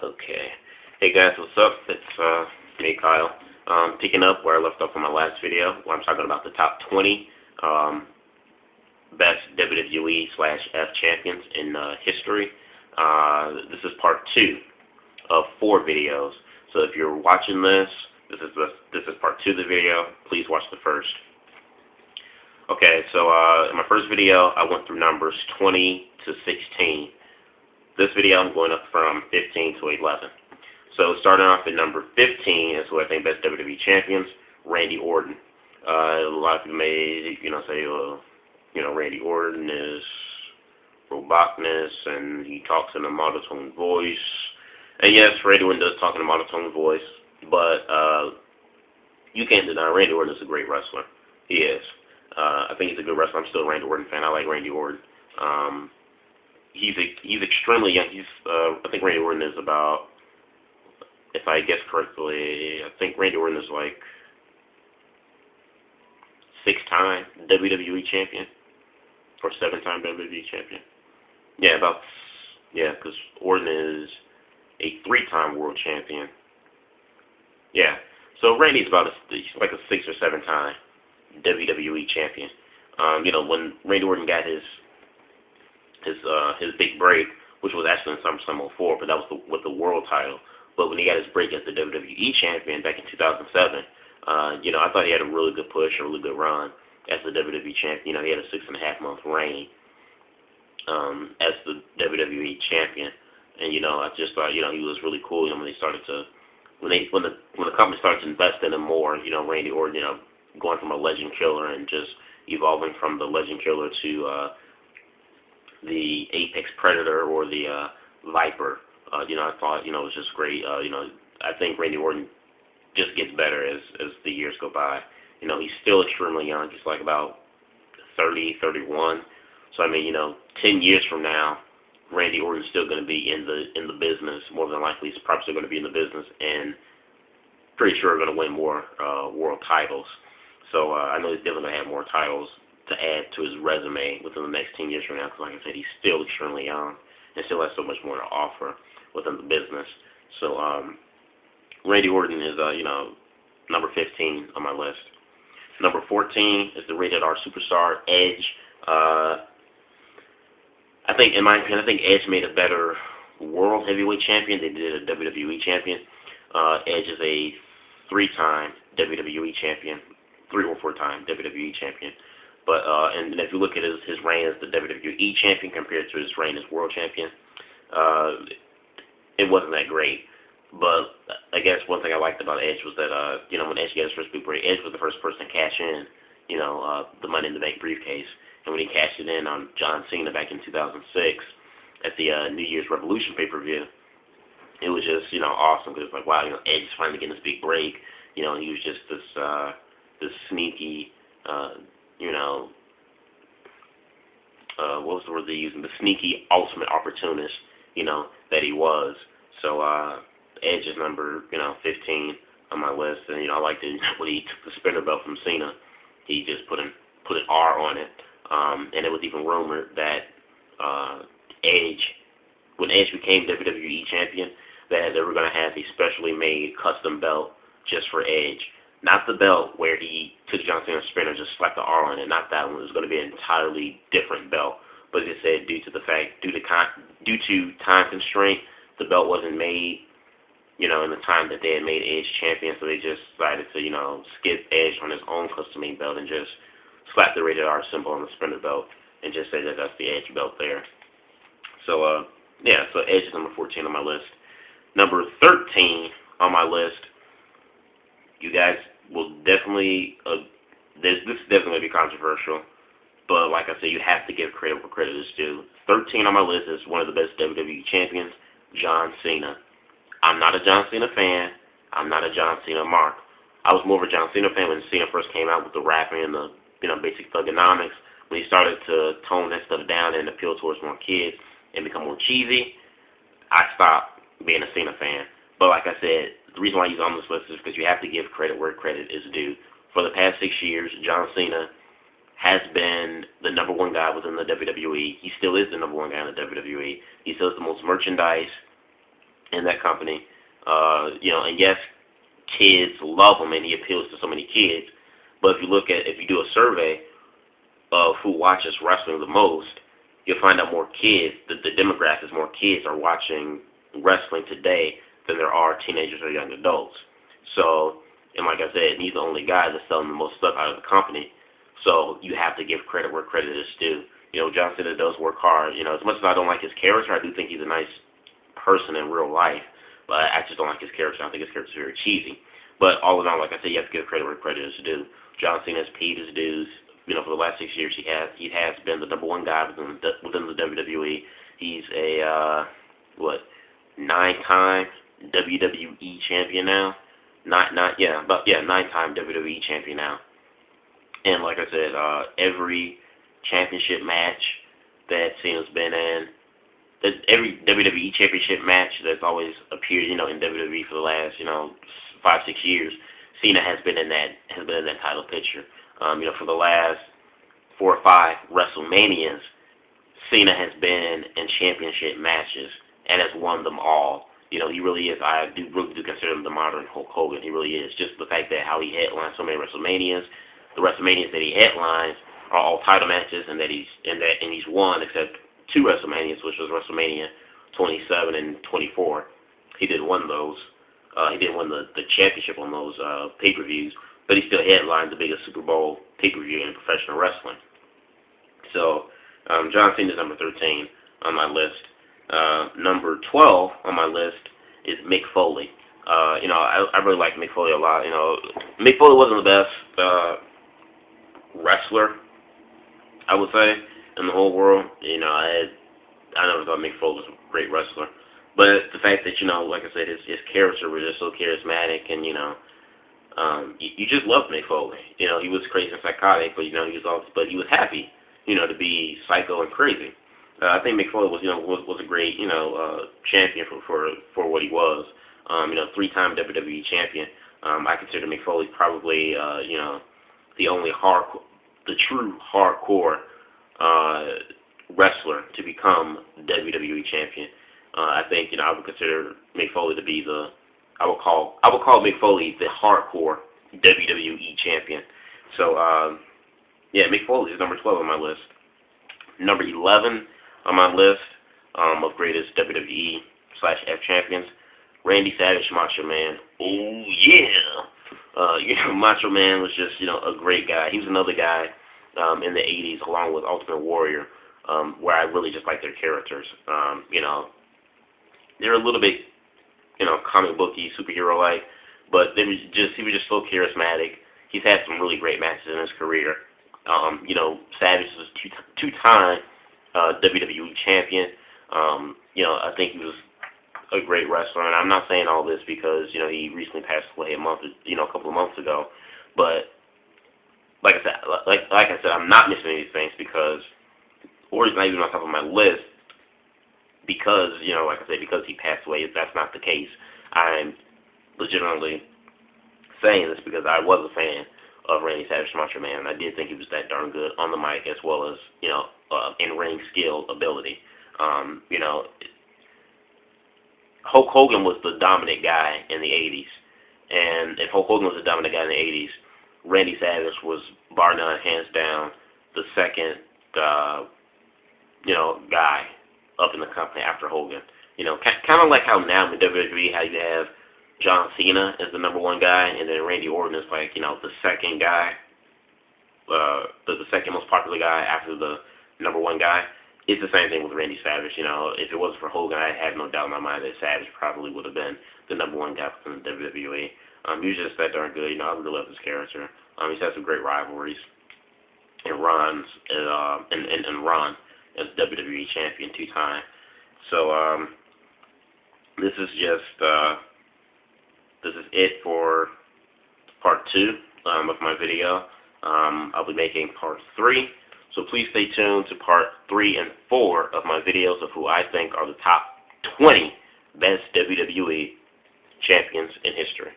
Okay. Hey guys, what's up? It's me, Kyle. Picking up where I left off on my last video, where I'm talking about the top 20 best WWE/F champions in history. This is part 2 of 4 videos. So if you're watching this, this is part 2 of the video. Please watch the first. Okay, so in my first video, I went through numbers 20 to 16. This video, I'm going up from 15 to 11. So starting off at number 15 is who I think best WWE champions, Randy Orton. A lot of people may, say, Randy Orton is robotness and he talks in a monotone voice. And yes, Randy Orton does talk in a monotone voice, but you can't deny Randy Orton is a great wrestler. He is. I think he's a good wrestler. I'm still a Randy Orton fan. I like Randy Orton. He's extremely young. I think Randy Orton is about, if I guess correctly, I think Randy Orton is like 6-time WWE champion or 7-time WWE champion. Because Orton is a 3-time world champion. Yeah, so Randy's about like a 6 or 7-time WWE champion. When Randy Orton got his big break, which was actually in SummerSlam '04, but that was with the world title. But when he got his break as the WWE champion back in 2007, I thought he had a really good push, a really good run as the WWE champion. He had a 6.5-month reign as the WWE champion, and I just thought he was really cool. When they started to when the company started to invest in him more, Randy Orton, going from a legend killer and just evolving from the legend killer to the apex predator or the viper. I thought it was just great. I think Randy Orton just gets better as the years go by. He's still extremely young. He's like about 30, 31. So 10 years from now, Randy Orton's still going to be in the business. More than likely, he's probably still going to be in the business, and pretty sure going to win more world titles. So I know he's definitely going to have more titles to add to his resume within the next 10 years from now. Because like I said, he's still extremely young and still has so much more to offer within the business. So Randy Orton is number 15 on my list. Number 14 is the rated R superstar Edge. I think, in my opinion, Edge made a better world heavyweight champion than he did a WWE champion. Edge is a 3-time WWE champion, 3 or 4-time WWE champion. But and if you look at his reign as the WWE champion compared to his reign as world champion, it wasn't that great. But I guess one thing I liked about Edge was that when Edge got his first big break, Edge was the first person to cash in the Money in the Bank briefcase. And when he cashed it in on John Cena back in 2006 at the New Year's Revolution pay-per-view, it was just awesome, because it's like, wow, Edge is finally getting this big break. And he was just this sneaky, what was the word they're using? The sneaky ultimate opportunist, that he was. So Edge is number 15 on my list, and I liked it when he took the spinner belt from Cena. He just put an R on it, and it was even rumored that when Edge became WWE champion, that they were going to have a specially made custom belt just for Edge. Not the belt where he took John Cena's spinner, just slapped the R on it. Not that one. It was going to be an entirely different belt. But they said due to time constraint, the belt wasn't made, in the time that they had made Edge champion. So they just decided to, skip Edge on his own custom-made belt and just slap the rated R symbol on the spinner belt and just say that that's the Edge belt there. So so Edge is number 14 on my list. Number 13 on my list. You guys will definitely, this is definitely going to be controversial, but like I said, you have to give credit where credit is due. 13 on my list is one of the best WWE champions, John Cena. I'm not a John Cena fan. I'm not a John Cena mark. I was more of a John Cena fan when Cena first came out with the rapping and the basic thugonomics. When he started to tone that stuff down and appeal towards more kids and become more cheesy, I stopped being a Cena fan. But like I said, the reason why he's on this list is because you have to give credit where credit is due. For the past 6 years, John Cena has been the number one guy within the WWE. He still is the number one guy in the WWE. He sells the most merchandise. in that company. And yes, kids love him and he appeals to so many kids. But if you do a survey of who watches wrestling the most, you'll find out more kids, the demographics, more kids are watching wrestling today than there are teenagers or young adults. So, and like I said, he's the only guy that's selling the most stuff out of the company. So you have to give credit where credit is due. John Cena does work hard. As much as I don't like his character, I do think he's a nice person in real life. But I just don't like his character. I think his character is very cheesy. But all in all, like I said, you have to give credit where credit is due. John Cena has paid his dues. For the last 6 years, he has been the #1 guy within the WWE. He's a 9-time WWE champion now. 9-time WWE champion now. And like I said, every championship match that Cena's been in, every WWE championship match that's always appeared, in WWE for the last, 5-6 years, Cena has been in that title picture. For the last 4 or 5 WrestleManias, Cena has been in championship matches and has won them all. He really is. I really do consider him the modern Hulk Hogan. He really is. Just the fact that how he headlines so many WrestleManias, the WrestleManias that he headlines are all title matches, and he's won except 2 WrestleManias, which was WrestleMania 27 and 24. He did win those. He didn't win the championship on those pay-per-views, but he still headlined the biggest Super Bowl pay-per-view in professional wrestling. So John Cena is number 13 on my list. Number 12 on my list is Mick Foley. I really like Mick Foley a lot. Mick Foley wasn't the best wrestler, I would say, in the whole world. I never thought Mick Foley was a great wrestler. But the fact that, like I said, his character was just so charismatic, and, you just loved Mick Foley. He was crazy and psychotic, but, he was happy, to be psycho and crazy. I think Mick Foley was a great, champion for what he was. 3-time WWE champion. I consider Mick Foley probably, the true hardcore wrestler to become WWE champion. I think I would consider Mick Foley to be I would call Mick Foley the hardcore WWE champion. So Mick Foley is number 12 on my list. Number 11 on my list of greatest WWE/F champions, Randy Savage, Macho Man. Oh yeah, Macho Man was just a great guy. He was another guy in the 80s, along with Ultimate Warrior, where I really just like their characters. They're a little bit, comic booky, superhero-like, but he was just so charismatic. He's had some really great matches in his career. Savage was two-time WWE champion. I think he was a great wrestler, and I'm not saying all this because he recently passed away a couple of months ago. But like I said, I'm not missing any things because, or he's not even on top of my list. Because, like I said, because he passed away, that's not the case. I'm legitimately saying this because I was a fan of Randy Savage, Macho Man, and I did think he was that darn good on the mic as well as, in-ring skill ability. Hulk Hogan was the dominant guy in the 80s, and if Hulk Hogan was the dominant guy in the 80s, Randy Savage was, bar none, hands down, the second, guy up in the company after Hogan. Kind of like how now in WWE, how you have John Cena as the number 1 guy, and then Randy Orton is like, the second guy, the second most popular guy after the number 1 guy. It's the same thing with Randy Savage. If it wasn't for Hogan, I have no doubt in my mind that Savage probably would have been the number 1 guy within the WWE. He was just that darn good. I really love his character. He's had some great rivalries. And Ron as WWE champion 2-time. So this is it for part 2 of my video. I'll be making part 3. So please stay tuned to part 3 and 4 of my videos of who I think are the top 20 best WWE champions in history.